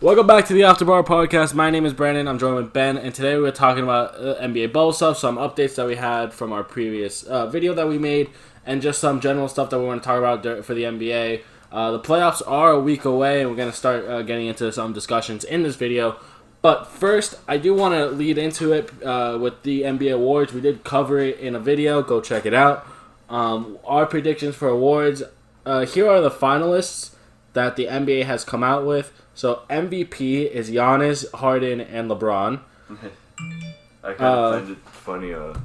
Welcome back to the After Bar Podcast. My name is Brandon. I'm joined with Ben, and today we're talking about NBA bubble stuff, some updates that we had from our previous video that we made, and just some general stuff that we want to talk about for the NBA. The playoffs are a week away, and we're going to start getting into some discussions in this video. But first, I do want to lead into it with the NBA awards. We did cover it in a video. Go check it out. Our predictions for awards. Here are the finalists that the NBA has come out with. So MVP is Giannis, Harden, and LeBron. I kind of find it funny, you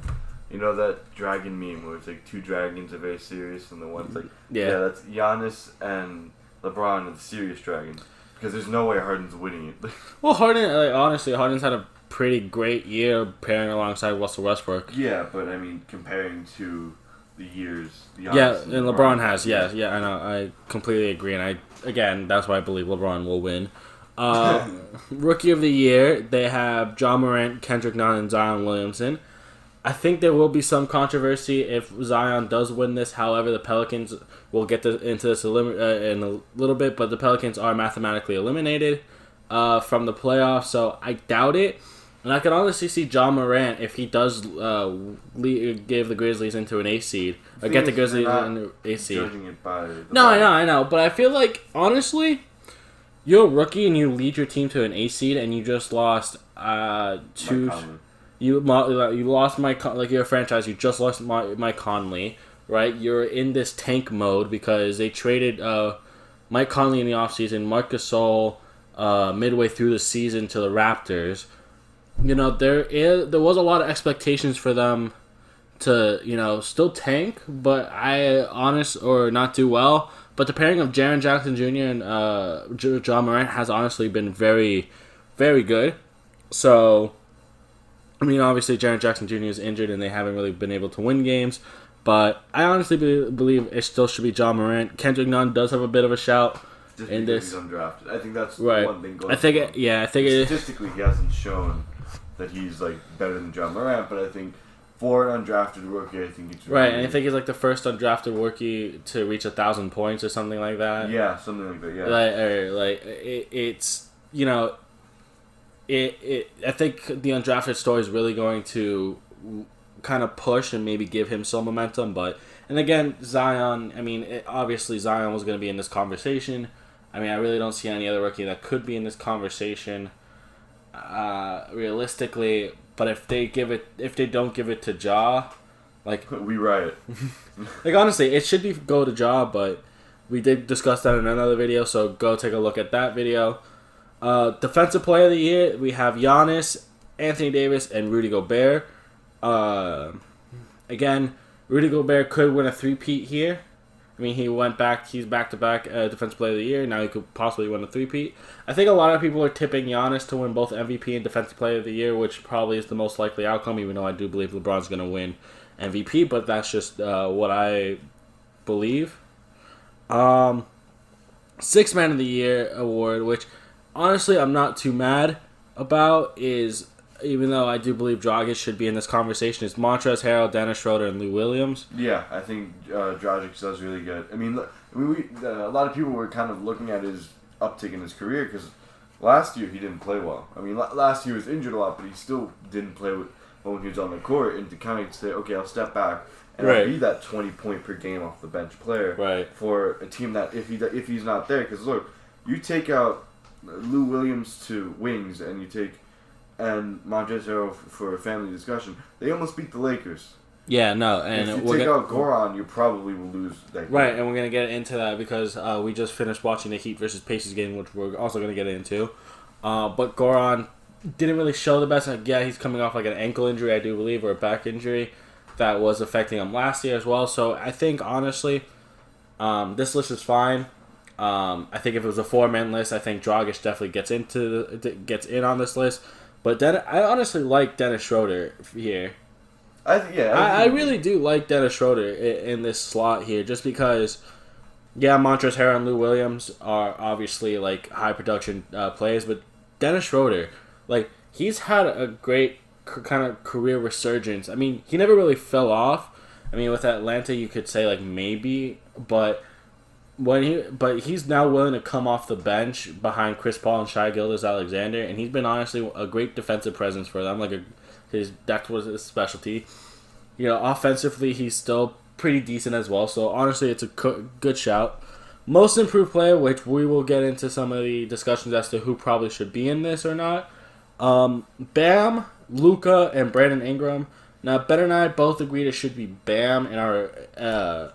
know that dragon meme where it's like two dragons are very serious and the one's like, yeah that's Giannis and LeBron are the serious dragons. Because there's no way Harden's winning it. Well, Harden, honestly, Harden's had a pretty great year pairing alongside Russell Westbrook. Yeah, but I mean, comparing to the years. Yeah, and LeBron has, yeah, I know, I completely agree, and that's why I believe LeBron will win. Rookie of the Year, they have Ja Morant, Kendrick Nunn, and Zion Williamson. I think there will be some controversy if Zion does win this. However, the Pelicans will get into this in a little bit, but the Pelicans are mathematically eliminated from the playoffs, so I doubt it. And I can honestly see Ja Morant, if he does give the Grizzlies into an 8 seed, or get the Grizzlies into an 8 seed. I know, but I feel like, honestly, you're a rookie and you lead your team to an 8 seed, and you just lost two. You lost Mike, like you're a franchise. You just lost Mike Conley, right? You're in this tank mode because they traded Mike Conley in the offseason, Marc Gasol midway through the season to the Raptors. You know, there was a lot of expectations for them to, still tank, but not do well. But the pairing of Jaren Jackson Jr. and Ja Morant has honestly been very, very good. So, I mean, obviously Jaren Jackson Jr. is injured and they haven't really been able to win games. But I honestly believe it still should be Ja Morant. Kendrick Nunn does have a bit of a shout just in this. He's undrafted. I think that's right. One thing going I think statistically he hasn't shown that he's like better than Ja Morant, but I think for an undrafted rookie, I think it's right. And I think he's like the first undrafted rookie to reach 1,000 points or something like that. Yeah, something like that. Yeah, I think the undrafted story is really going to kind of push and maybe give him some momentum. And again, Zion. I mean, obviously Zion was going to be in this conversation. I mean, I really don't see any other rookie that could be in this conversation. Realistically, but if they don't give it to Ja, like we riot. Like honestly, it should go to Ja, but we did discuss that in another video, so go take a look at that video. Defensive Player of the Year, we have Giannis, Anthony Davis, and Rudy Gobert. Again, Rudy Gobert could win a three-peat here. I mean, he's back-to-back Defensive Player of the Year. Now he could possibly win a three-peat. I think a lot of people are tipping Giannis to win both MVP and Defensive Player of the Year, which probably is the most likely outcome, even though I do believe LeBron's going to win MVP, but that's just what I believe. Sixth Man of the Year award, which honestly I'm not too mad about, is, even though I do believe Dragic should be in this conversation, is Montrezl Harrell, Dennis Schroeder, and Lou Williams. Yeah, I think Dragic does really good. I mean, a lot of people were kind of looking at his uptick in his career because last year he didn't play well. I mean, last year he was injured a lot, but he still didn't play well when he was on the court. And to kind of say, okay, I'll step back and I'll be that 20-point per game off the bench player for a team that if he's not there. Because look, you take out Lou Williams to wings and Montrezl Harrell for a family discussion, they almost beat the Lakers. Yeah, no, and if you take out Goran, you probably will lose that game. Right, and we're going to get into that because we just finished watching the Heat versus Pacers game, which we're also going to get into. But Goran didn't really show the best. Yeah, he's coming off like an ankle injury, I do believe, or a back injury that was affecting him last year as well. So I think, honestly, this list is fine. I think if it was a 4-man list, I think Dragic definitely gets in on this list. But I honestly like Dennis Schroeder here. I really do like Dennis Schroeder in this slot here, just because, Montrezl Harrell and Lou Williams are obviously like high production players, but Dennis Schroeder, like, he's had a great kind of career resurgence. I mean, he never really fell off. I mean, with Atlanta, you could say like maybe, but but he's now willing to come off the bench behind Chris Paul and Shai Gilgeous-Alexander, and he's been honestly a great defensive presence for them. That was his specialty. Offensively, he's still pretty decent as well. So honestly, it's a good shout. Most improved player, which we will get into some of the discussions as to who probably should be in this or not. Bam, Luka, and Brandon Ingram. Now, Ben and I both agreed it should be Bam in our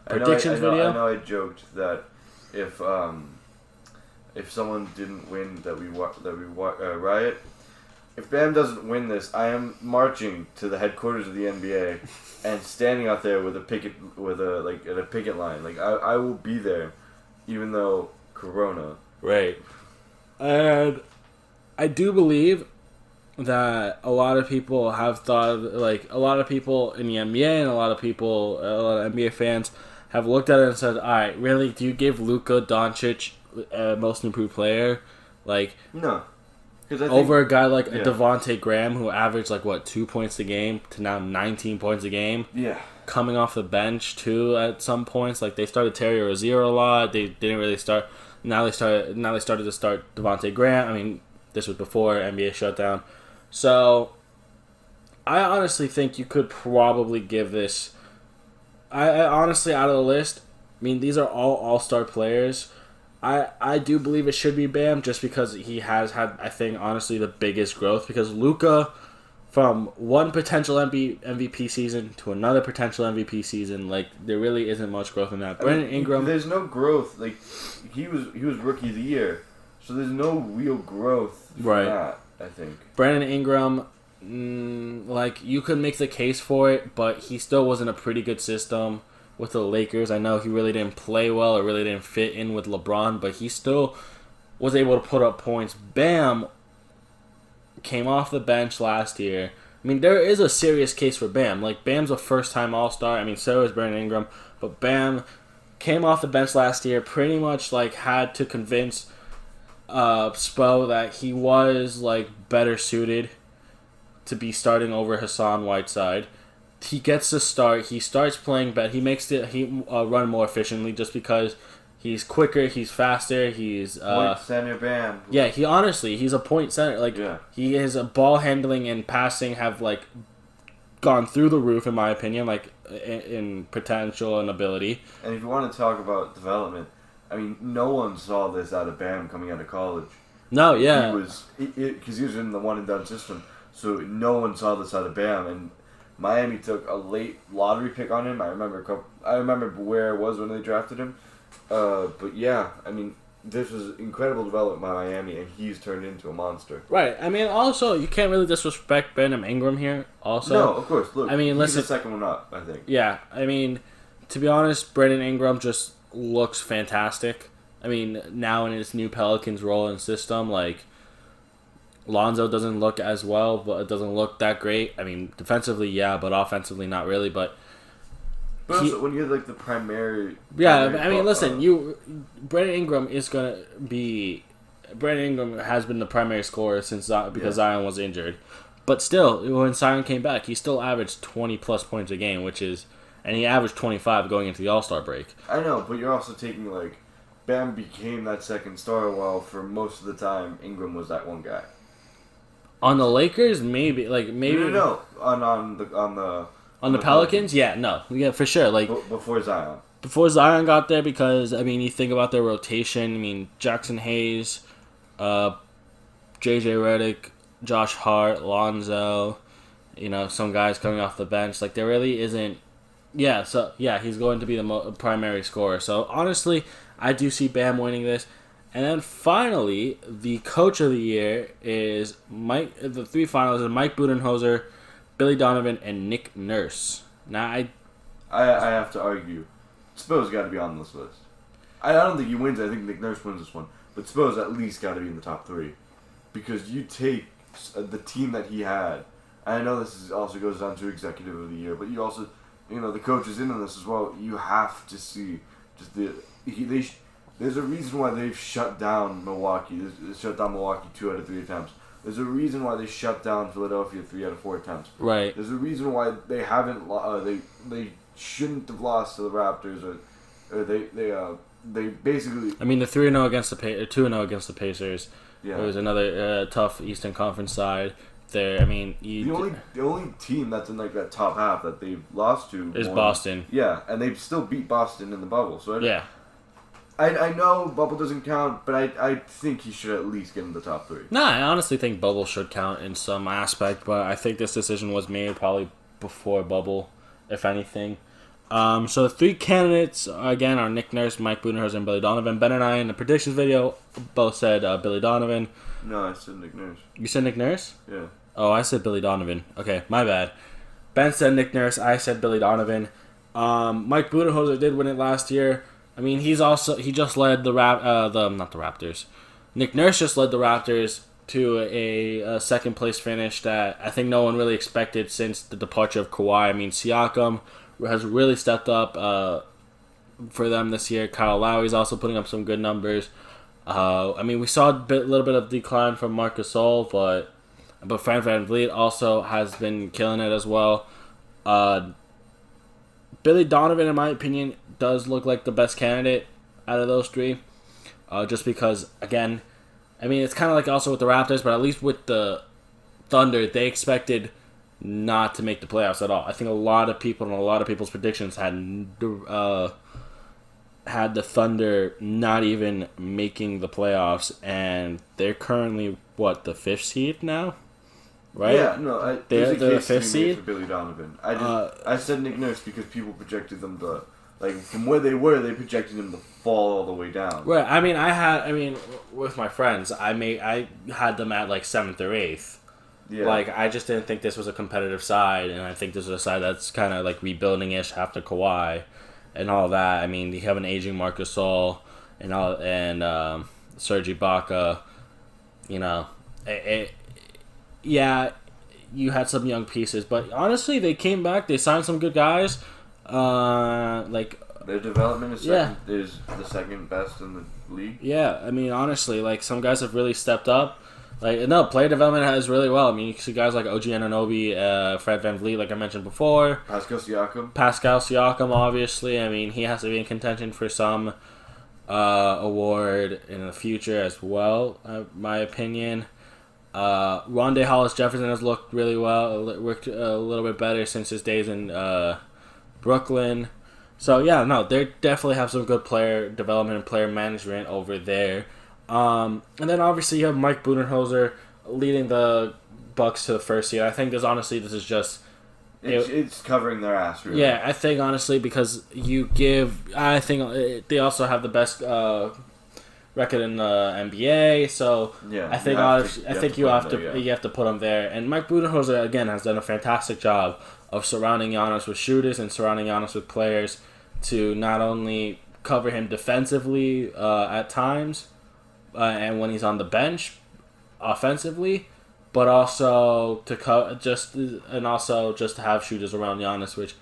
predictions video. I know I joked that if someone didn't win that we riot. If Bam doesn't win this, I am marching to the headquarters of the NBA and standing out there with a picket at a picket line. I will be there, even though Corona. Right, and I do believe that a lot of people have thought, a lot of people in the NBA and a lot of NBA fans have looked at it and said, all right, really, do you give Luka Doncic most improved player? No. Over a guy like Devontae Graham, who averaged 2 points a game to now 19 points a game. Yeah. Coming off the bench too at some points. They started Terry Rozier a lot. They didn't really start. Now they started to start Devontae Graham. I mean, this was before NBA shutdown. So, I honestly think you could probably give this. I honestly, out of the list, I mean, these are all all-star players. I do believe it should be Bam just because he has had, I think, honestly, the biggest growth. Because Luka, from one potential MVP season to another potential MVP season, there really isn't much growth in that. Brandon Ingram, there's no growth. He was Rookie of the Year, so there's no real growth from that, I think. Brandon Ingram, you could make the case for it, but he still was in a pretty good system with the Lakers. I know he really didn't play well or really didn't fit in with LeBron, but he still was able to put up points. Bam came off the bench last year. I mean, there is a serious case for Bam. Bam's a first-time All-Star. I mean, so is Brandon Ingram. But Bam came off the bench last year, pretty much, had to convince Spo that he was, better suited to be starting over Hassan Whiteside. He gets the start. He starts playing better. He makes run more efficiently just because he's quicker, he's faster, he's point center Bam. Yeah, he's a point center. He his ball handling and passing have gone through the roof in my opinion, in potential and ability. And if you want to talk about development, I mean, no one saw this out of Bam coming out of college. No, yeah. He was because he was in the one and done system, so no one saw this out of Bam. And Miami took a late lottery pick on him. I remember where it was when they drafted him. But yeah, I mean, this was incredible development by Miami, and he's turned into a monster. Right. I mean, also, you can't really disrespect Brandon Ingram here. Also, no, of course. Look, I mean, he's the second one up, I think. Yeah, I mean, to be honest, Brandon Ingram just looks fantastic. I mean, now in his new Pelicans role and system, Lonzo doesn't look as well, but it doesn't look that great. I mean, defensively, yeah, but offensively, not really. But also, when you're the primary, Brandon Ingram is gonna be. Brandon Ingram has been the primary scorer since Zion was injured, but still, when Zion came back, he still averaged 20+ points a game, and he averaged 25 going into the All-Star break. I know, but you're also taking Bam became that second star, while for most of the time Ingram was that one guy. On the Lakers, maybe. No. On the Pelicans, yeah, for sure. Before Zion. Before Zion got there, because I mean, you think about their rotation. I mean, Jackson Hayes, J.J. Redick, Josh Hart, Lonzo. Some guys coming off the bench. There really isn't. Yeah, so he's going to be the primary scorer. So honestly, I do see Bam winning this. And then finally, the coach of the year is Mike. The three finalists are Mike Budenholzer, Billy Donovan, and Nick Nurse. Now, I have to argue, Spo's got to be on this list. I don't think he wins. I think Nick Nurse wins this one, but Spo's at least got to be in the top three, because you take the team that he had. And I know this also goes down to executive of the year, but you also, the coach is in on this as well. You have to see just there's a reason why they've shut down Milwaukee. They shut down Milwaukee 2 out of 3 attempts. There's a reason why they shut down Philadelphia 3 out of 4 attempts. Right. There's a reason why they haven't. They shouldn't have lost to the Raptors, or they they basically. I mean, the 3-0 against the 2-0 against the Pacers. Yeah. It was another tough Eastern Conference side. There, I mean, the only team that's in like that top half that they've lost to is Boston. Yeah, and they still beat Boston in the bubble. So yeah. I know bubble doesn't count, but I think he should at least get in the top 3. No, I honestly think bubble should count in some aspect, but I think this decision was made probably before bubble, if anything. So the 3 candidates, again, are Nick Nurse, Mike Budenholzer, and Billy Donovan. Ben and I, in the predictions video, both said Billy Donovan. No, I said Nick Nurse. You said Nick Nurse? Yeah. Oh, I said Billy Donovan. Okay, my bad. Ben said Nick Nurse, I said Billy Donovan. Mike Budenholzer did win it last year. I mean, he just led not the Raptors. Nick Nurse just led the Raptors to a second place finish that I think no one really expected since the departure of Kawhi. I mean, Siakam has really stepped up for them this year. Kyle Lowry's also putting up some good numbers. I mean, we saw a little bit of decline from Marc Gasol, but Fred VanVleet also has been killing it as well. Billy Donovan, in my opinion, does look like the best candidate out of those 3. Just because, again, I mean, it's kind of like also with the Raptors, but at least with the Thunder, they expected not to make the playoffs at all. I think a lot of people and a lot of people's predictions had the Thunder not even making the playoffs, and they're currently, the 5th seed now? Right? Yeah, no, they're the 5th seed seed for Billy Donovan. I said Nick Nurse because people projected them to, from where they were, they projected him to fall all the way down. Right. With my friends, I had them at 7th or 8th. Yeah. I just didn't think this was a competitive side, and I think this is a side that's kind of rebuilding-ish after Kawhi and all that. I mean, you have an aging Marc Gasol and Serge Ibaka. Yeah, you had some young pieces, but honestly, they came back. They signed some good guys. Their development is the second best in the league. Yeah, I mean, honestly, some guys have really stepped up. Player development has really well. I mean, you see guys like OG Anunoby, Fred VanVleet, like I mentioned before. Pascal Siakam, obviously. I mean, he has to be in contention for some award in the future as well, my opinion. Rondé Hollis-Jefferson has looked really well, worked a little bit better since his days in Brooklyn. So, yeah, no, they definitely have some good player development and player management over there. And then, obviously, you have Mike Budenholzer leading the Bucks to the 1st seed. I think this is just... It's covering their ass, really. Yeah, I think, honestly, because I think they also have the best record in the NBA, so yeah, I think you have to put him there. And Mike Budenholzer again has done a fantastic job of surrounding Giannis with shooters and surrounding Giannis with players to not only cover him defensively at times and when he's on the bench offensively, but also just to have shooters around Giannis, which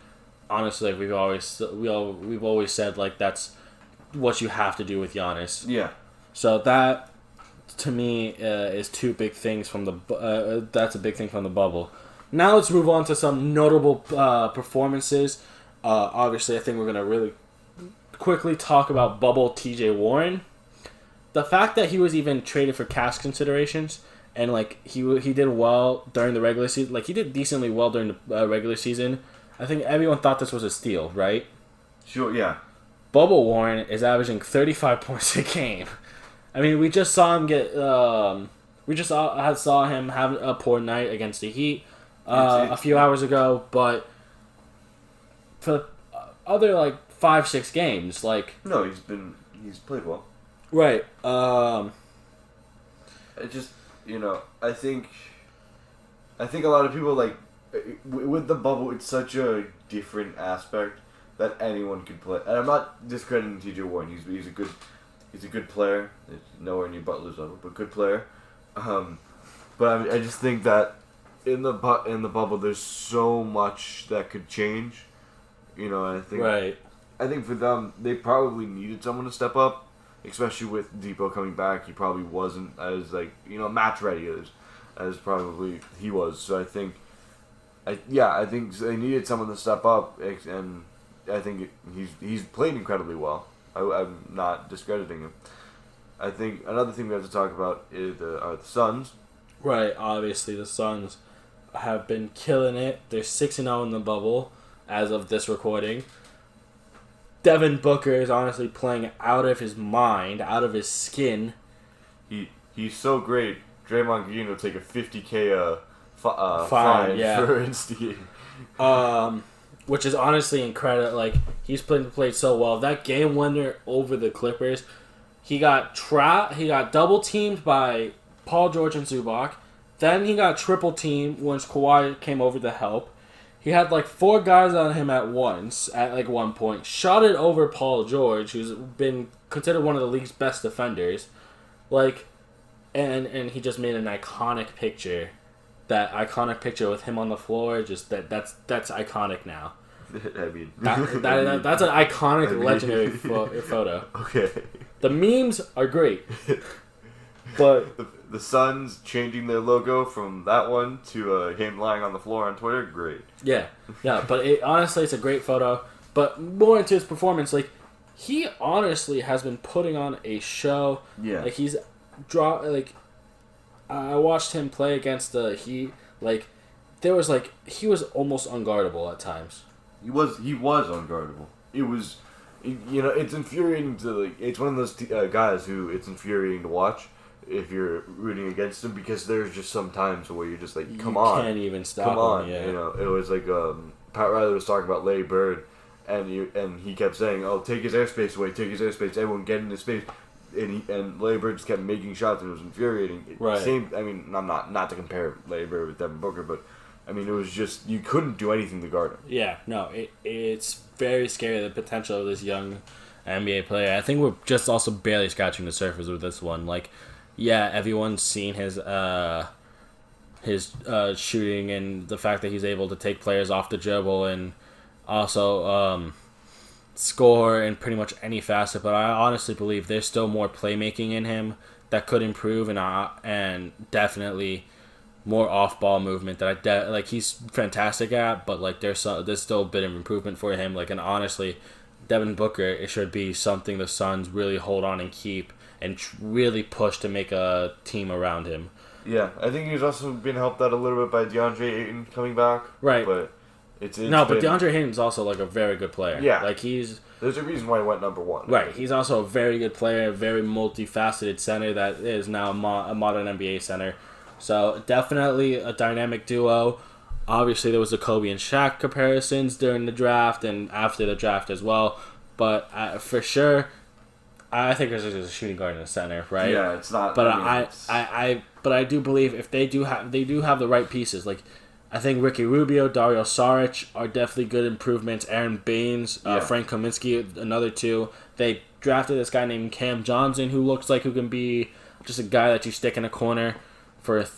honestly we've always said that's what you have to do with Giannis. Yeah. So that, to me, is 2 big things from the. That's a big thing from the bubble. Now let's move on to some notable performances. Obviously, I think we're gonna really quickly talk about bubble T.J. Warren. The fact that he was even traded for cash considerations and he did well during the regular season. He did decently well during the regular season. I think everyone thought this was a steal, right? Sure. Yeah. Bubble Warren is averaging 35 points a game. I mean, we just saw him get. We just saw him have a poor night against the Heat a few hours ago, but for other 5-6 games, no, he's played well. Right. It just I think a lot of people with the bubble. It's such a different aspect that anyone could play. And I'm not discrediting T.J. Warren. He's a good player. It's nowhere near Butler's level, but good player. But I just think that in the bubble, there's so much that could change. And I think I think for them, they probably needed someone to step up, especially with Depot coming back. He probably wasn't as match ready as probably he was. So I think they needed someone to step up, and I think he's played incredibly well. I'm not discrediting him. I think another thing we have to talk about are the Suns. Right, obviously the Suns have been killing it. They're 6-0 in the bubble as of this recording. Devin Booker is honestly playing out of his mind, out of his skin. He's so great. Draymond Green will take a $50K fine for instigating. Which is honestly incredible. Like, he's played so well. That game winner over the Clippers, he got double teamed by Paul George and Zubac. Then he got triple teamed once Kawhi came over to help. He had like 4 guys on him at once at like one point. Shot it over Paul George, who's been considered one of the league's best defenders. Like, and he just made an iconic picture. That iconic picture with him on the floor, just that's iconic now. I mean, that's an iconic, legendary photo. Okay. The memes are great, but the Suns changing their logo from that one to him lying on the floor on Twitter, great. Yeah. But honestly, it's a great photo. But more into his performance, like, he honestly has been putting on a show. Yeah. Like, I watched him play against the Heat. Like, he was almost unguardable at times. He was unguardable. It was, it's infuriating to it's one of those guys who it's infuriating to watch if you're rooting against him, because there's just some times where you're just like, come on, can't even stop come on. him. Yeah. It was like Pat Riley was talking about Larry Bird, and he kept saying, "Oh, take his airspace away, take his airspace. Everyone get in his space." And Larry Bird just kept making shots, and it was infuriating. Right. I mean, I'm not to compare Larry Bird with Devin Booker, but I mean, it was just, you couldn't do anything to guard him. Yeah, no, it's very scary, the potential of this young NBA player. I think we're just also barely scratching the surface with this one. Like, yeah, everyone's seen his shooting and the fact that he's able to take players off the dribble and also score in pretty much any facet. But I honestly believe there's still more playmaking in him that could improve, and definitely more off-ball movement that he's fantastic at, but like there's still a bit of improvement for him. Like, and honestly, Devin Booker, it should be something the Suns really hold on and keep and really push to make a team around him. Yeah, I think he's also been helped out a little bit by DeAndre Ayton coming back. Right, but but DeAndre Ayton's also like a very good player. Yeah, like there's a reason why he went number 1. Right, he's also a very good player, a very multifaceted center that is now a modern NBA center. So definitely a dynamic duo. Obviously, there was the Kobe and Shaq comparisons during the draft and after the draft as well. But for sure, I think there's a shooting guard in the center, right? Yeah, it's not. But I do believe if they do have the right pieces. Like, I think Ricky Rubio, Dario Saric are definitely good improvements. Aaron Baines, Frank Kaminsky, another 2. They drafted this guy named Cam Johnson, who looks like who can be just a guy that you stick in a corner. But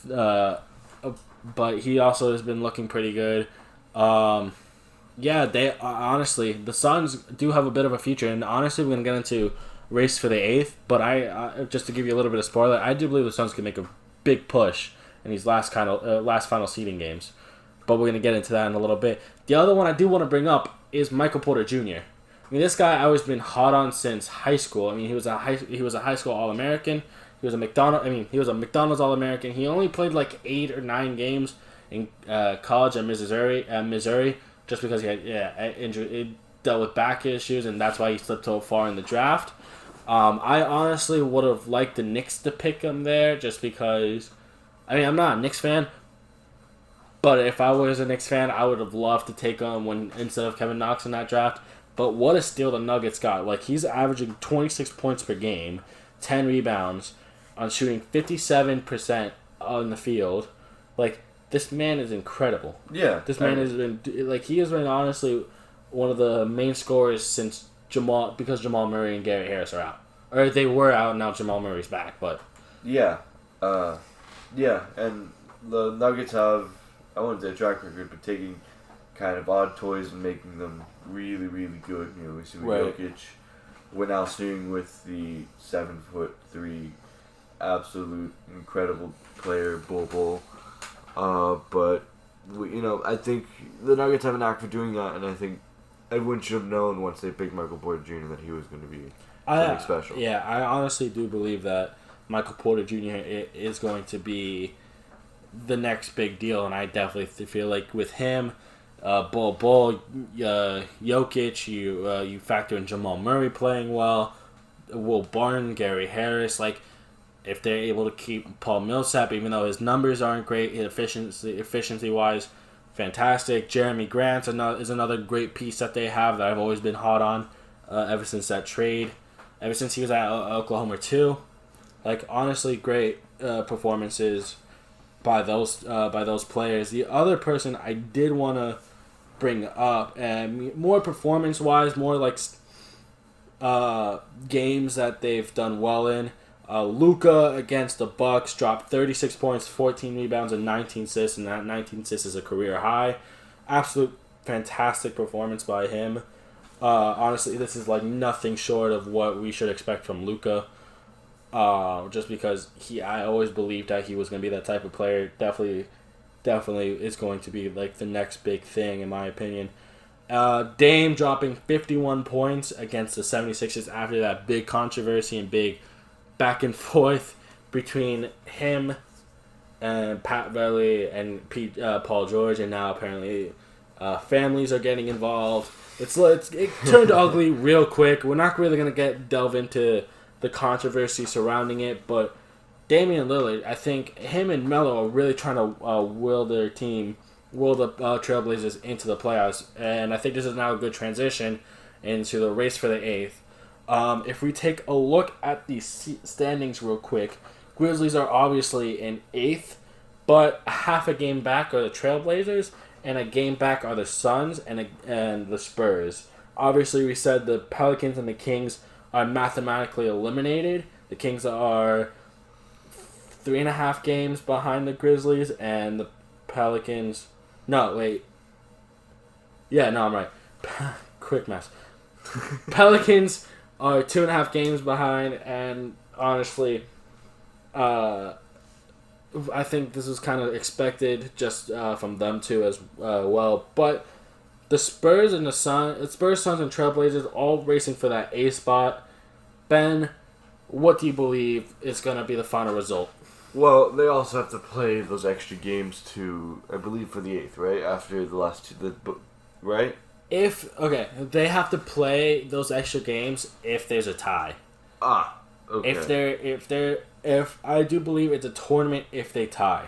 he also has been looking pretty good. They honestly, the Suns do have a bit of a future, and honestly, we're gonna get into race for the 8th. But I just to give you a little bit of spoiler, I do believe the Suns can make a big push in these last final seeding games. But we're gonna get into that in a little bit. The other one I do want to bring up is Michael Porter Jr. I mean, this guy I always been hot on since high school. I mean, he was a high school All-American. He was a McDonald's All-American. He only played like 8 or 9 games in college at Missouri, just because he had injury, dealt with back issues, and that's why he slipped so far in the draft. I honestly would have liked the Knicks to pick him there, just because. I mean, I'm not a Knicks fan, but if I was a Knicks fan, I would have loved to take him instead of Kevin Knox in that draft. But what a steal the Nuggets got! Like, he's averaging 26 points per game, 10 rebounds, on shooting 57% on the field. Like, this man is incredible. Yeah. This man has been, he has been honestly one of the main scorers since because Jamal Murray and Gary Harris are out. Or they were out, now Jamal Murray's back, but. Yeah. And the Nuggets have, I wouldn't say a track record, but taking kind of odd toys and making them really, really good. We see Jokic. We're now seeing with the 7'3" absolute incredible player, Bol. But I think the Nuggets have an knack for doing that, and I think everyone should have known once they picked Michael Porter Jr. that he was going to be something special. Yeah, I honestly do believe that Michael Porter Jr. is going to be the next big deal, and I definitely feel like with him, Jokic, you factor in Jamal Murray playing well, Will Barton, Gary Harris, like if they're able to keep Paul Millsap, even though his numbers aren't great, efficiency wise, fantastic. Jeremy Grant is another great piece that they have that I've always been hot on ever since that trade, ever since he was at Oklahoma too. Like honestly, great performances by those players. The other person I did want to bring up, and more performance wise, more like games that they've done well in. Luka against the Bucks dropped 36 points, 14 rebounds, and 19 assists, and that 19 assists is a career high. Absolute fantastic performance by him. Honestly, this is like nothing short of what we should expect from Luka. Just because I always believed that he was going to be that type of player. Definitely is going to be like the next big thing in my opinion. Dame dropping 51 points against the 76ers after that big controversy and big back and forth between him and Pat Riley and Paul George, and now apparently families are getting involved. It turned ugly real quick. We're not really gonna delve into the controversy surrounding it, but Damian Lillard, I think him and Melo are really trying to will the Trailblazers into the playoffs, and I think this is now a good transition into the race for the eighth. If we take a look at the standings real quick, Grizzlies are obviously in eighth, but half a game back are the Trailblazers, and a game back are the Suns and the Spurs. Obviously, we said the Pelicans and the Kings are mathematically eliminated. The Kings are 3.5 games behind the Grizzlies, and the Pelicans... No, wait. Yeah, no, I'm right. Quick mess. Pelicans are 2.5 games behind, and honestly, I think this was kind of expected just from them too as well. But the Spurs and Suns, and Trailblazers all racing for that A spot. Ben, what do you believe is going to be the final result? Well, they also have to play those extra games to, I believe, for the 8th, right? After the last two, right? They have to play those extra games if there's a tie. Okay. If I do believe it's a tournament if they tie.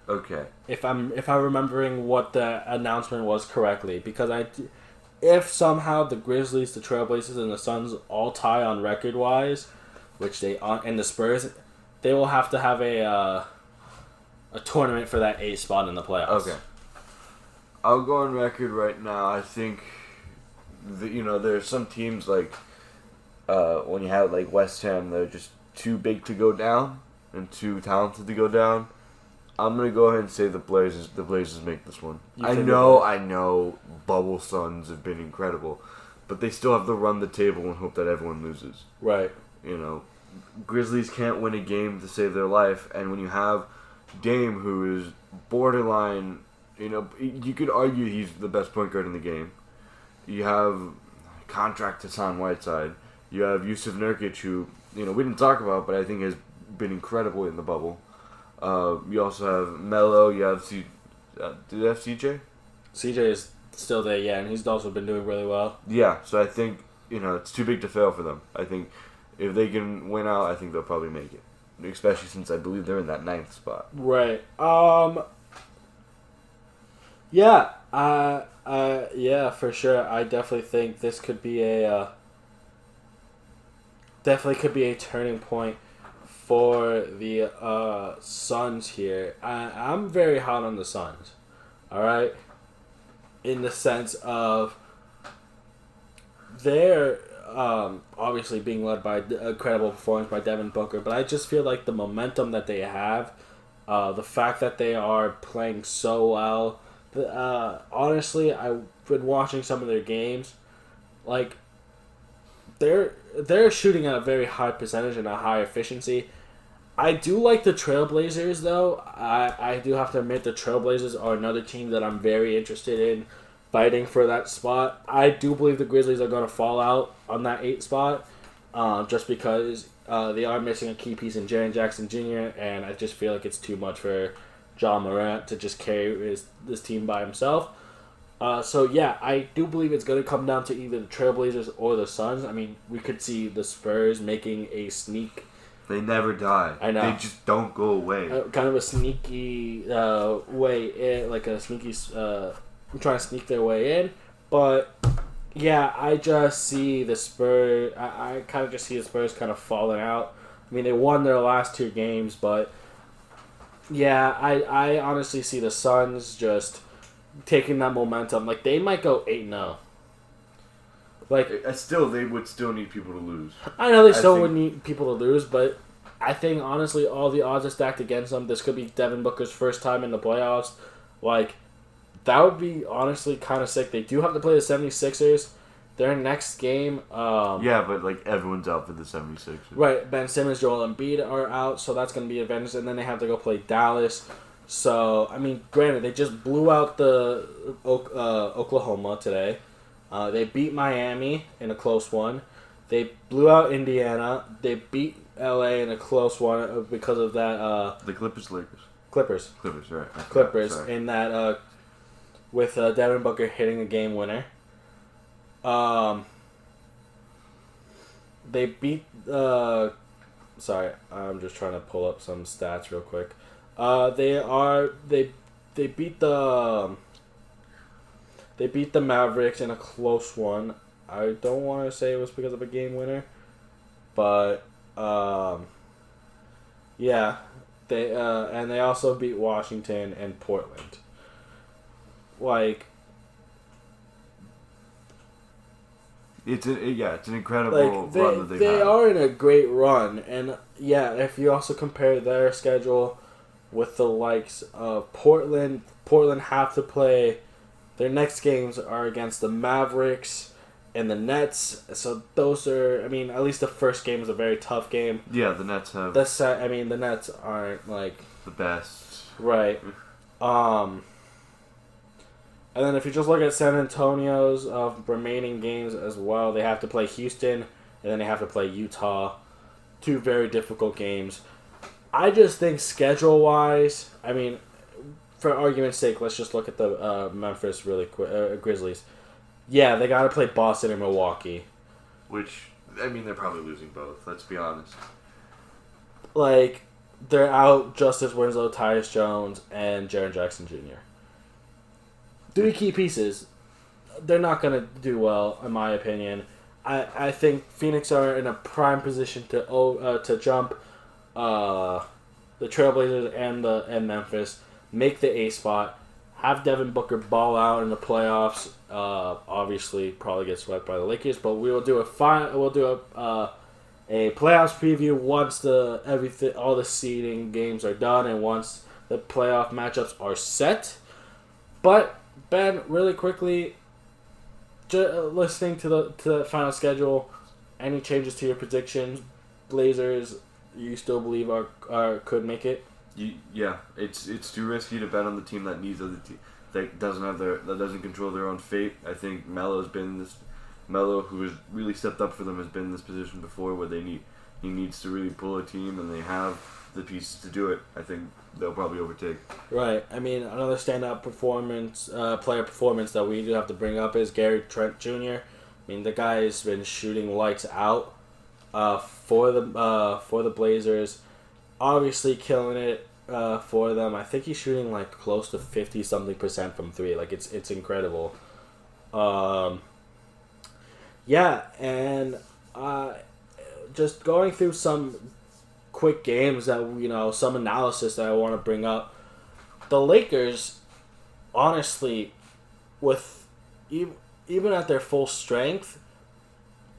Okay. If I'm remembering what the announcement was correctly, because if somehow the Grizzlies, the Trailblazers, and the Suns all tie on record wise, which they and the Spurs, they will have to have a tournament for that 8th spot in the playoffs. Okay. I'll go on record right now. I think there's some teams like when you have like West Ham, they're just too big to go down and too talented to go down. I'm gonna go ahead and say the Blazers make this one. I know, Bubble Suns have been incredible, but they still have to run the table and hope that everyone loses. Right. Grizzlies can't win a game to save their life, and when you have Dame, who is borderline, you could argue he's the best point guard in the game. You have contract Hassan Whiteside. You have Yusuf Nurkic, who we didn't talk about, but I think has been incredible in the bubble. You also have Melo. You have do they have CJ? CJ is still there, yeah, and he's also been doing really well. Yeah, so I think it's too big to fail for them. I think if they can win out, I think they'll probably make it. Especially since I believe they're in that 9th spot. Right. Yeah. Yeah, for sure. I definitely think this could be a turning point for the Suns here. I'm very hot on the Suns. All right, in the sense of they're obviously being led by a credible performance by Devin Booker, but I just feel like the momentum that they have, the fact that they are playing so well. Honestly, I've been watching some of their games. Like, they're shooting at a very high percentage and a high efficiency. I do like the Trailblazers, though. I do have to admit the Trailblazers are another team that I'm very interested in fighting for that spot. I do believe the Grizzlies are going to fall out on that 8th spot. just because they are missing a key piece in Jaren Jackson Jr., and I just feel like it's too much for John Morant to just carry this team by himself. So yeah, I do believe it's going to come down to either the Trailblazers or the Suns. I mean, we could see the Spurs making a sneak. They never die. I know. They just don't go away. Kind of a sneaky way in, like a sneaky trying to sneak their way in. But yeah, I just see the Spurs. I kind of just see the Spurs kind of falling out. I mean, they won their last 2 games, but yeah, I honestly see the Suns just taking that momentum. Like, they might go 8-0. Like, They would still need people to lose. I know they still would need people to lose, but I think, honestly, all the odds are stacked against them. This could be Devin Booker's first time in the playoffs. Like, that would be, honestly, kind of sick. They do have to play the 76ers. Their next game... yeah, but, like, everyone's out for the 76ers. Right, Ben Simmons, Joel Embiid are out, so that's going to be advantage. And then they have to go play Dallas. So, I mean, granted, they just blew out the Oklahoma today. They beat Miami in a close one. They blew out Indiana. They beat LA in a close one because of that. The Clippers, Lakers. Clippers, right. Clippers, Sorry. in that with Devin Booker hitting a game winner. They beat. Sorry, I'm just trying to pull up some stats real quick. They beat the. They beat the Mavericks in a close one. I don't want to say it was because of a game winner, but yeah, and they also beat Washington and Portland. Like, it's an incredible run that they've they had. are in a great run, and yeah, if you also compare their schedule with the likes of Portland have to play. Their next games are against the Mavericks and the Nets. So those are, I mean, at least the first game is a very tough game. Yeah, the Nets have the Nets aren't like the best. Right. And then if you just look at San Antonio's remaining games as well, they have to play Houston and then they have to play Utah. 2 very difficult games. I just think schedule-wise, I mean, for argument's sake, let's just look at the Memphis Grizzlies. Yeah, they got to play Boston and Milwaukee. Which, I mean, they're probably losing both, let's be honest. Like, they're out Justice Winslow, Tyus Jones, and Jaren Jackson Jr. 3 key pieces. They're not going to do well, in my opinion. I think Phoenix are in a prime position to jump the Trailblazers and Memphis. Make the A spot, have Devin Booker ball out in the playoffs. Obviously, probably get swept by the Lakers, but we will do a playoffs preview once all the seeding games are done and once the playoff matchups are set. But Ben, really quickly, listening to the final schedule, any changes to your predictions? Blazers, you still believe could make it? Yeah, it's too risky to bet on the team that needs that doesn't control their own fate. I think Melo, who has really stepped up for them, has been in this position before where he needs to really pull a team, and they have the pieces to do it. I think they'll probably overtake. Right. I mean, another standout player performance that we do have to bring up is Gary Trent Jr. I mean, the guy has been shooting lights out for the Blazers. Obviously killing it for them. I think he's shooting like close to 50-something% from 3. Like, it's incredible. Yeah, and just going through some quick games that, some analysis that I want to bring up. The Lakers, honestly, with even at their full strength,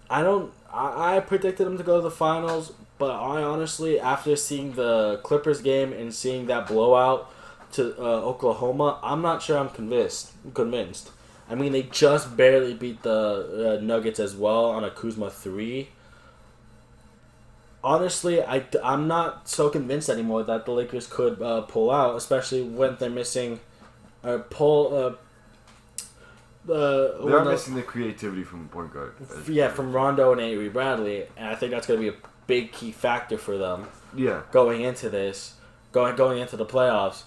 I predicted them to go to the finals. But I honestly, after seeing the Clippers game and seeing that blowout to Oklahoma, I'm not sure I'm convinced. I mean, they just barely beat the Nuggets as well on a Kuzma 3. Honestly, I'm not so convinced anymore that the Lakers could pull out, especially when they're missing They're missing the creativity from point guard. Yeah, from Rondo and Avery Bradley, and I think that's going to be a big key factor for them. Yeah. Going into this, going into the playoffs.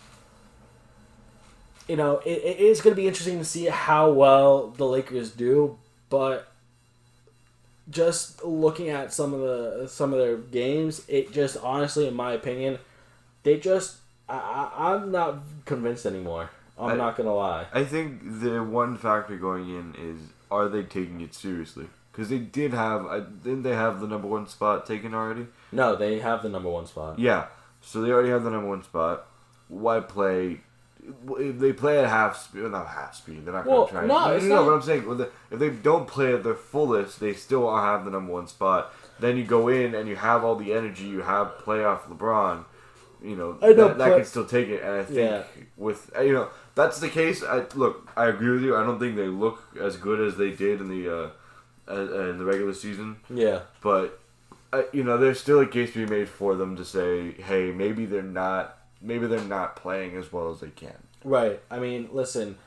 You know, it is going to be interesting to see how well the Lakers do, but just looking at some of their games, it just honestly, in my opinion, I'm not convinced anymore. I'm not gonna lie. I think the one factor going in is, are they taking it seriously? Because they didn't they have the number one spot taken already? No, they have the number one spot. Yeah, so they already have the number one spot. Why play? If they play at half speed, not half speed, they're not going to try. No, what I'm saying, if they don't play at their fullest, they still have the number one spot. Then you go in and you have all the energy, you have playoff LeBron. You know, that can still take it. And I think with that's the case. I agree with you. I don't think they look as good as they did in the regular season. Yeah, but there's still a case to be made for them to say, hey, maybe they're not playing as well as they can. Right. I mean, listen,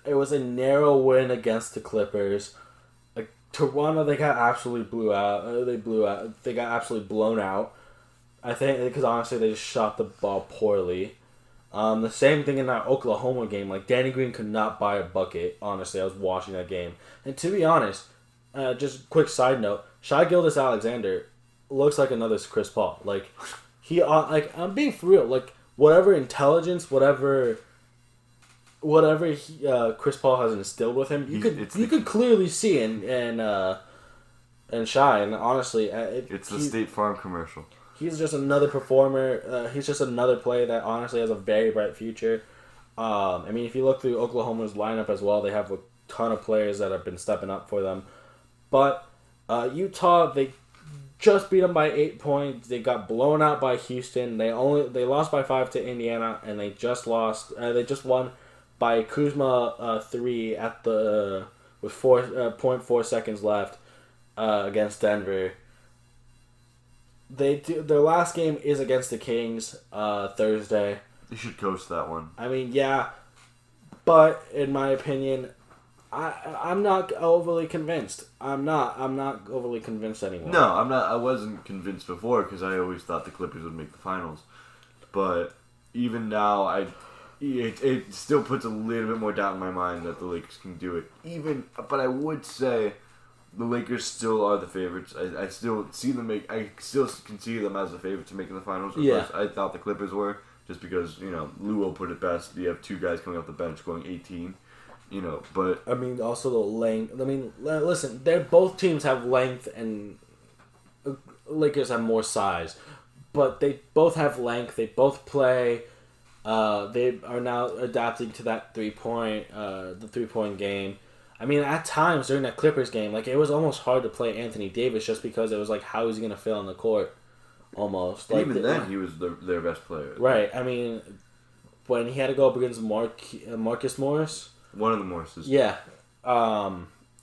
it was a narrow win against the Clippers. Toronto, they got absolutely They got absolutely blown out. I think because honestly, they just shot the ball poorly. The same thing in that Oklahoma game. Like, Danny Green could not buy a bucket. Honestly, I was watching that game, and to be honest, just a quick side note: Shai Gilgeous-Alexander looks like another Chris Paul. Like, I'm being for real. Like, whatever intelligence, whatever Chris Paul has instilled with him, you could clearly see in Shai. And honestly, it's the State Farm commercial. He's just another performer. He's just another player that honestly has a very bright future. I mean, if you look through Oklahoma's lineup as well, they have a ton of players that have been stepping up for them. But Utah, they just beat them by 8 points. They got blown out by Houston. They lost by 5 to Indiana, and they just lost. They just won by Kuzma 3 with 0.4 seconds left against Denver. Their last game is against the Kings Thursday. They should coast that one. I mean, yeah, but in my opinion, I'm not overly convinced. I'm not overly convinced anymore. No, I'm not. I wasn't convinced before because I always thought the Clippers would make the finals. But even now, it still puts a little bit more doubt in my mind that the Lakers can do it. But I would say the Lakers still are the favorites. I still see them I still can see them as the favorites to making the finals. Yeah. I thought the Clippers were, just because Luo put it best. You have two guys coming off the bench going 18. But I mean, also the length. I mean, listen, both teams have length, and Lakers have more size, but they both have length. They both play. They are now adapting to that 3-point game. I mean, at times during that Clippers game, like, it was almost hard to play Anthony Davis just because it was like, how is he going to fit on the court? Almost. Like, even then, he was their best player. Right. I mean, when he had to go up against Marcus Morris. One of the Morrises. Yeah.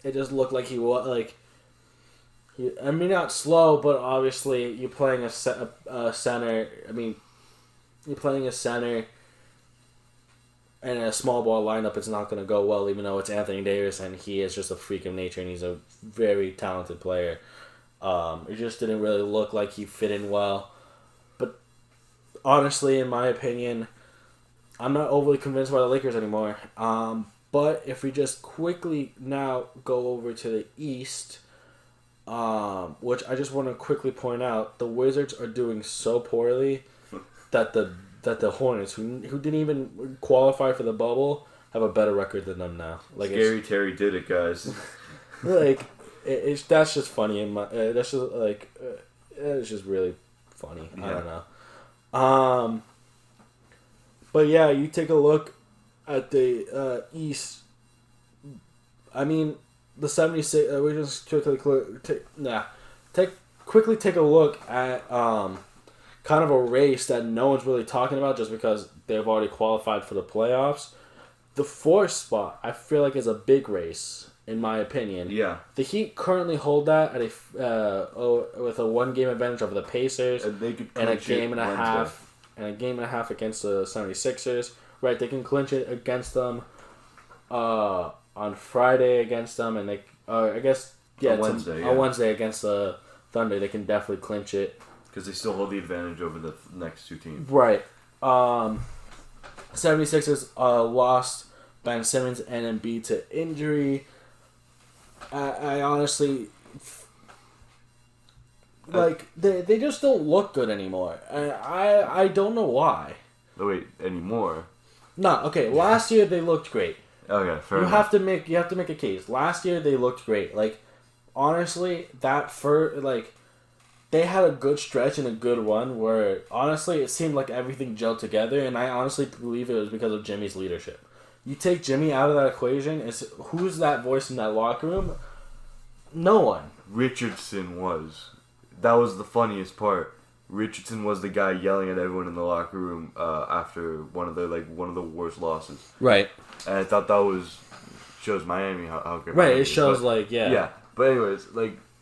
It just looked like he was, like... I mean, not slow, but obviously you're playing a center. I mean, you're playing a center... And in a small ball lineup, it's not going to go well, even though it's Anthony Davis, and he is just a freak of nature, and he's a very talented player. It just didn't really look like he fit in well. But honestly, in my opinion, I'm not overly convinced by the Lakers anymore. But if we just quickly now go over to the East, which I just want to quickly point out, the Wizards are doing so poorly that the Hornets, who didn't even qualify for the bubble, have a better record than them now. Like, Scary Terry did it, guys. Like, that's just funny. That's just like, it's just really funny. Yeah. I don't know. But yeah, you take a look at the East. I mean, the 76. We just quickly take a look at kind of a race that no one's really talking about just because they've already qualified for the playoffs. The 4th spot, I feel like, is a big race, in my opinion. Yeah. The Heat currently hold that at with a 1-game advantage over the Pacers, and they could and a game and a half against the 76ers. Right, they can clinch it against them. on Friday against them, and I guess On Wednesday, on Wednesday against the Thunder, they can definitely clinch it. Because they still hold the advantage over the next two teams. Right. 76ers lost Ben Simmons and Embiid to injury. I honestly... they just don't look good anymore. I don't know why. Oh, wait, anymore? No, okay. Last year they looked great. Okay, fair enough. You have to make a case. Last year they looked great. Like, honestly, they had a good stretch and a good run where honestly it seemed like everything gelled together, and I honestly believe it was because of Jimmy's leadership. You take Jimmy out of that equation, who's that voice in that locker room? No one. Richardson was. That was the funniest part. Richardson was the guy yelling at everyone in the locker room after one of the worst losses. Right. And I thought that shows Miami how good. Right. Miami It shows is. Yeah. Yeah. But anyways,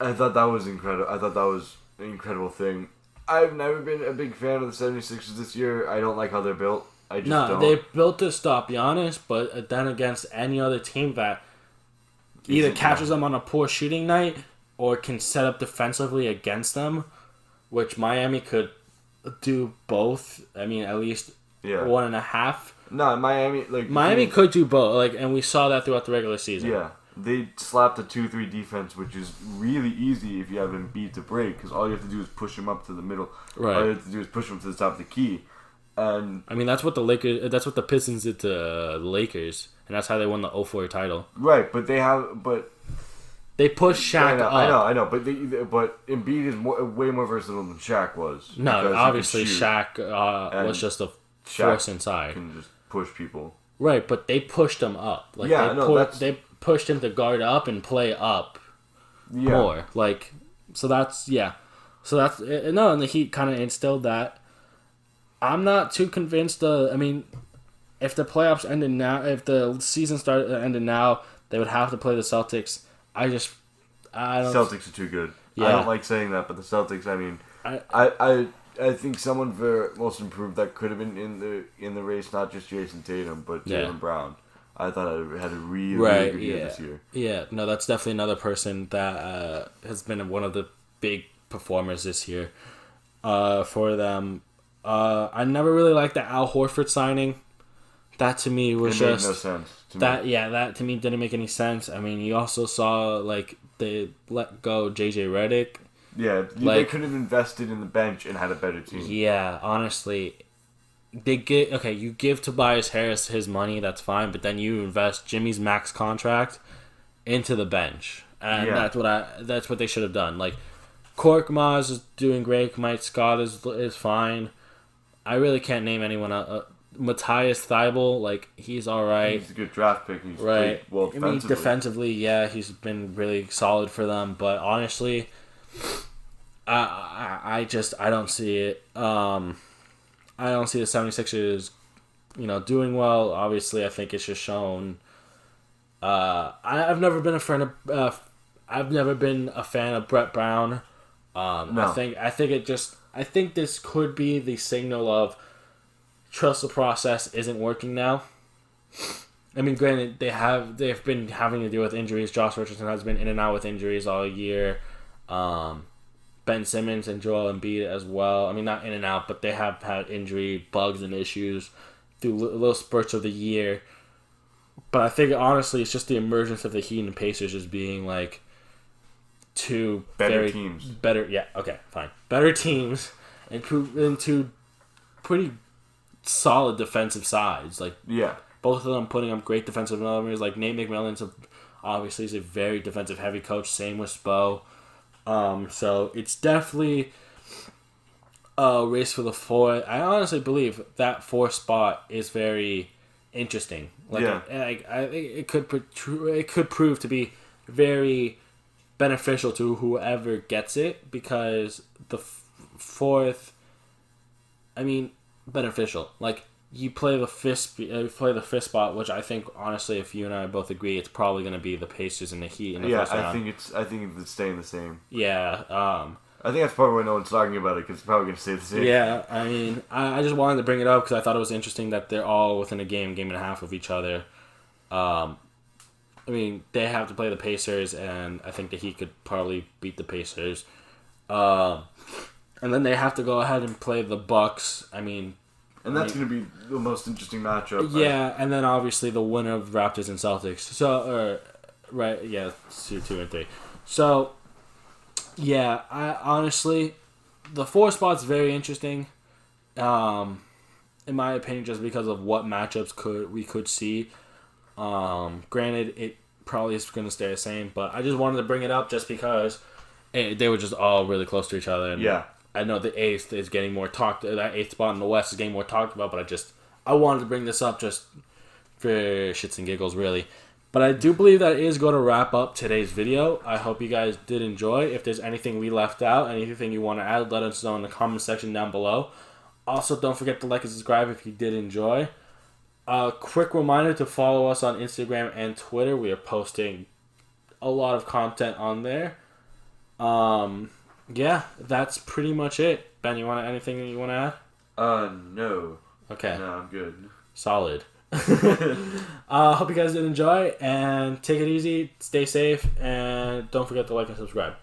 I thought that was incredible. I thought that was an incredible thing. I've never been a big fan of the 76ers this year. I don't like how they're built. I just don't. They built to stop Giannis, but then against any other team that either catches them on a poor shooting night or can set up defensively against them, which Miami could do both. I mean, at least 1.5. No, Miami could do both, and we saw that throughout the regular season. Yeah, they slapped a 2-3 defense, which is really easy if you have Embiid to break, because all you have to do is push him up to the middle. Right. All you have to do is push him to the top of the key. And I mean, that's what the Pistons did to the Lakers, and that's how they won the 2004 title. Right, but they pushed Shaq up. I know, but Embiid is way more versatile than Shaq was. No, obviously Shaq was just a force inside. Can just push people. Right, but they pushed him up. They pushed him to guard up and play up more. So that's and the Heat kind of instilled that. I'm not too convinced. If the playoffs ended now, if the season ended now, they would have to play the Celtics. I don't. Celtics are too good. Yeah. I don't like saying that, but the Celtics. I mean, I think someone for most improved that could have been in the race, not just Jason Tatum, but Jaylen Brown. I thought I had a really good year this year. Yeah, no, that's definitely another person that has been one of the big performers this year for them. I never really liked the Al Horford signing. That to me was It made no sense. That to me didn't make any sense. I mean, you also saw they let go JJ Redick. Yeah, they could have invested in the bench and had a better team. Yeah, honestly, you give Tobias Harris his money, that's fine, but then you invest Jimmy's max contract into the bench, and that's what they should have done. Korkmaz is doing great. Mike Scott is fine. I really can't name anyone else. Matthias Thybulle, he's all right. He's a good draft pick. He's right. Well, defensively, yeah, he's been really solid for them. But honestly, I don't see it. I don't see the 76ers, doing well. Obviously, I think it's just shown. I've never been a fan of Brett Brown. No. I think this could be the signal of trust the process isn't working now. I mean, granted, they've been having to deal with injuries. Josh Richardson has been in and out with injuries all year. Ben Simmons and Joel Embiid as well. I mean, not in and out, but they have had injury bugs and issues through little spurts of the year. But I think, honestly, it's just the emergence of the Heat and Pacers as being, two better teams. Better teams and two pretty solid defensive sides. Both of them putting up great defensive numbers. Nate McMillan's obviously is a very defensive heavy coach. Same with Spo. So it's definitely a race for the fourth. I honestly believe that fourth spot is very interesting. I think it could prove to be very beneficial to whoever gets it, because the fourth, beneficial. You play the fifth spot, which I think, honestly, if you and I both agree, it's probably going to be the Pacers and the Heat in the first round. I think it's staying the same. Yeah. I think that's probably why no one's talking about it, because it's probably going to stay the same. Yeah, I just wanted to bring it up because I thought it was interesting that they're all within a game and a half of each other. I mean, they have to play the Pacers, and I think the Heat could probably beat the Pacers. And then they have to go ahead and play the Bucks. I mean, and that's going to be the most interesting matchup. Yeah, and then obviously the winner of Raptors and Celtics. So, right, yeah, 2 and 3. So, yeah, I honestly, the 4 spot's very interesting. In my opinion, just because of what matchups we could see. Granted, it probably is going to stay the same, but I just wanted to bring it up just because they were just all really close to each other. And yeah. I know the 8th is getting more talked. That 8th spot in the West is getting more talked about, but I wanted to bring this up just for shits and giggles, really. But I do believe that is going to wrap up today's video. I hope you guys did enjoy. If there's anything we left out, anything you want to add, let us know in the comment section down below. Also, don't forget to like and subscribe if you did enjoy. A quick reminder to follow us on Instagram and Twitter. We are posting a lot of content on there. Yeah, that's pretty much it. Ben, anything you want to add? No. Okay. No, I'm good. Solid. Hope you guys did enjoy, and take it easy, stay safe, and don't forget to like and subscribe.